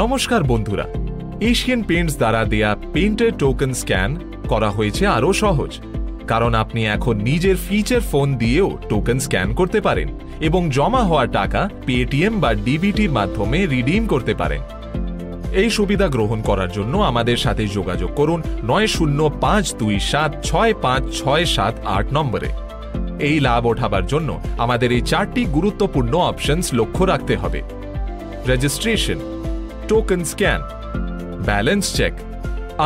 নমস্কার বন্ধুরা, Asian Paints দ্বারা দেয়া পেইন্টের টোকেন স্ক্যান করা হয়েছে আরও সহজ, কারণ আপনি এখন নিজের ফিচার ফোন দিয়েও টোকেন স্ক্যান করতে পারেন এবং জমা হওয়া টাকা পেটিএম বা ডিবিটির মাধ্যমে রিডিম করতে পারেন। এই সুবিধা গ্রহণ করার জন্য আমাদের সাথে যোগাযোগ করুন 9052765678 নম্বরে। এই লাভ ওঠাবার জন্য আমাদের এই 4টি গুরুত্বপূর্ণ অপশনস লক্ষ্য রাখতে হবে: registration, token scan, balance check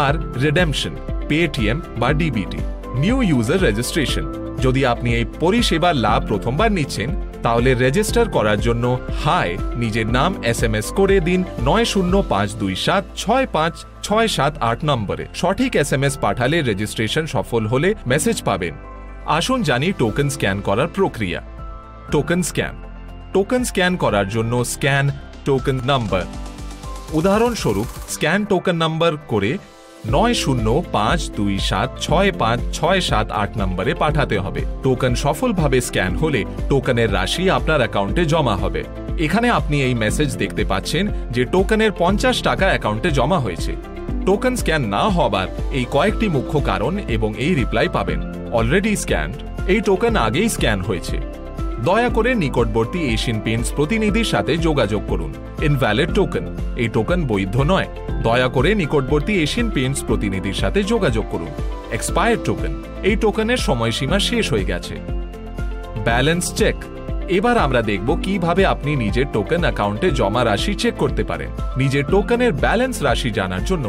আর রিডেমশন পেটিএম বা ডিবিটি। নিউ ইউজার রেজিস্ট্রেশন: যদি আপনি এই পরিষেবার লাভ প্রথমবার নিচ্ছেন, তাহলে রেজিস্টার করার জন্য হাই নিজের নাম SMS করে দিন 9052765678 নম্বরে। সঠিক SMS পাঠালে রেজিস্ট্রেশন সফল হলে মেসেজ পাবেন। আসুন জানি টোকেন স্ক্যান করার প্রক্রিয়া। Token scan. টোকেন স্ক্যান করার জন্য স্ক্যান টোকেন নাম্বার, উদাহরণস্বরূপ স্ক্যান টোকেন নাম্বার করে 9052765678 নম্বরে পাঠাতে হবে। টোকেন সফলভাবে স্ক্যান হলে টোকেনের রাশি আপনার অ্যাকাউন্টে জমা হবে। এখানে আপনি এই মেসেজ দেখতে পাচ্ছেন যে টোকেনের 50 টাকা অ্যাকাউন্টে জমা হয়েছে। টোকেন স্ক্যান না হবার এই কয়েকটি মুখ্য কারণ এবং এই রিপ্লাই পাবেন: অলরেডি স্ক্যান্ড, এই টোকেন আগেই স্ক্যান হয়েছে, দয়া করে নিকটবর্তী এশিয়ান পেইন্টস প্রতিনিধির সাথে যোগাযোগ করুন। ইনভ্যালিড টোকেন, এই টোকেন বৈধ নয়, দয়া করে নিকটবর্তী এশিয়ান পেইন্টস প্রতিনিধির সাথে যোগাযোগ করুন। এক্সপায়ার্ড টোকেন, এই টোকেনের সময়সীমা শেষ হয়ে গেছে। Balance check. এবার আমরা দেখব কিভাবে আপনি নিজের টোকেন অ্যাকাউন্টে জমা রাশি চেক করতে পারেন। নিজের টোকেনের ব্যালেন্স রাশি জানার জন্য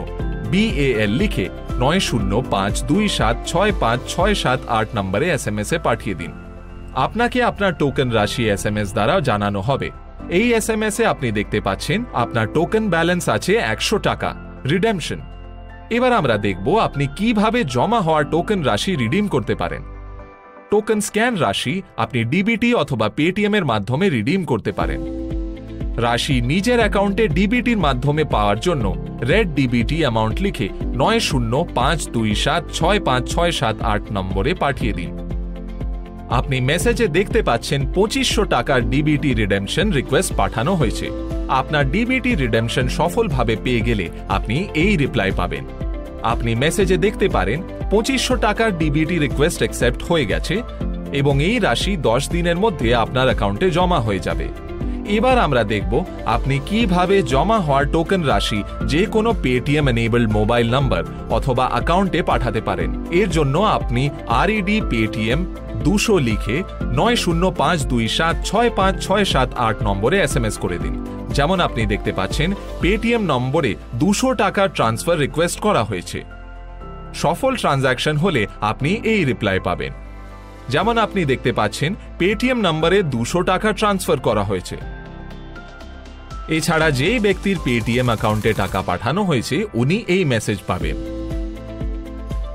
BAL লিখে 9052765678 নম্বরে SMS এ পাঠিয়ে দিন। আপনাকে আপনার টোকেন রাশি SMS দ্বারা জানানো হবে। এই SMS এ আপনি দেখতে পাচ্ছেন আপনার টোকেন ব্যালেন্স আছে 100 টাকা। রিডেমশন। এবার আমরা দেখব আপনি কিভাবে জমা হওয়া টোকেন রাশি রিডিম করতে পারেন। টোকেন স্ক্যান রাশি আপনি ডিবিটি অথবা পেটিএম এর মাধ্যমে রিডিম করতে পারেন। রাশি নিজের অ্যাকাউন্টে ডিবিটির মাধ্যমে পাওয়ার জন্য রেড ডিবিটি অ্যামাউন্ট লিখে 9052765678 নম্বরে পাঠিয়ে দিন। আপনি মেসেজে দেখতে পাচ্ছেন 2500 টাকার ডিবিটি রিডেমশন রিকোয়েস্ট পাঠানো হয়েছে। আপনার ডিবিটি রিডেমশন সফলভাবে পেয়ে গেলে আপনি এই রিপ্লাই পাবেন। আপনি মেসেজে দেখতে পারেন 2500 টাকার ডিবিটি রিকোয়েস্ট অ্যাকসেপ্ট হয়ে গেছে এবং এই রাশি 10 দিনের মধ্যে আপনার অ্যাকাউন্টে জমা হয়ে যাবে। এবার আমরা দেখব আপনি কিভাবে জমা হওয়ার টোকেন রাশি যে কোনো পেটিএম এনেবলড মোবাইল নাম্বার অথবা অ্যাকাউন্টে পাঠাতে পারেন। এর জন্য আপনি RED পেটিএম 200 লিখে 9052765678 নম্বরে SMS করে দিন। যেমন আপনি দেখতে পাচ্ছেন পেটিএম নম্বরে 200 টাকার ট্রান্সফার রিকোয়েস্ট করা হয়েছে। সফল ট্রানজাকশন হলে আপনি এই রিপ্লাই পাবেন। যেমন আপনি দেখতে পাচ্ছেন পেটিএম নম্বরে 200 টাকা ট্রান্সফার করা হয়েছে। এছাড়া যে ব্যক্তির পেটিএম অ্যাকাউন্টে টাকা পাঠানো হয়েছে উনি এই মেসেজ পাবেন।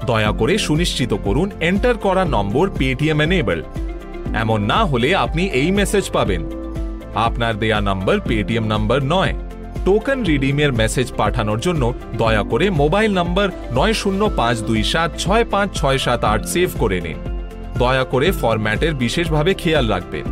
দয়া করে সুনিশ্চিত করুন এন্টার করা নম্বর পেটিএম এনেবলড। এমন না হলে আপনি এই মেসেজ পাবেন: আপনার দেয়া নম্বর পেটিএম নম্বর নয়। টোকেন রিডিমের মেসেজ পাঠানোর জন্য দয়া করে মোবাইল নম্বর 9052765678 সেভ করে নিন। দয়া করে ফরম্যাটের বিশেষভাবে খেয়াল রাখবেন।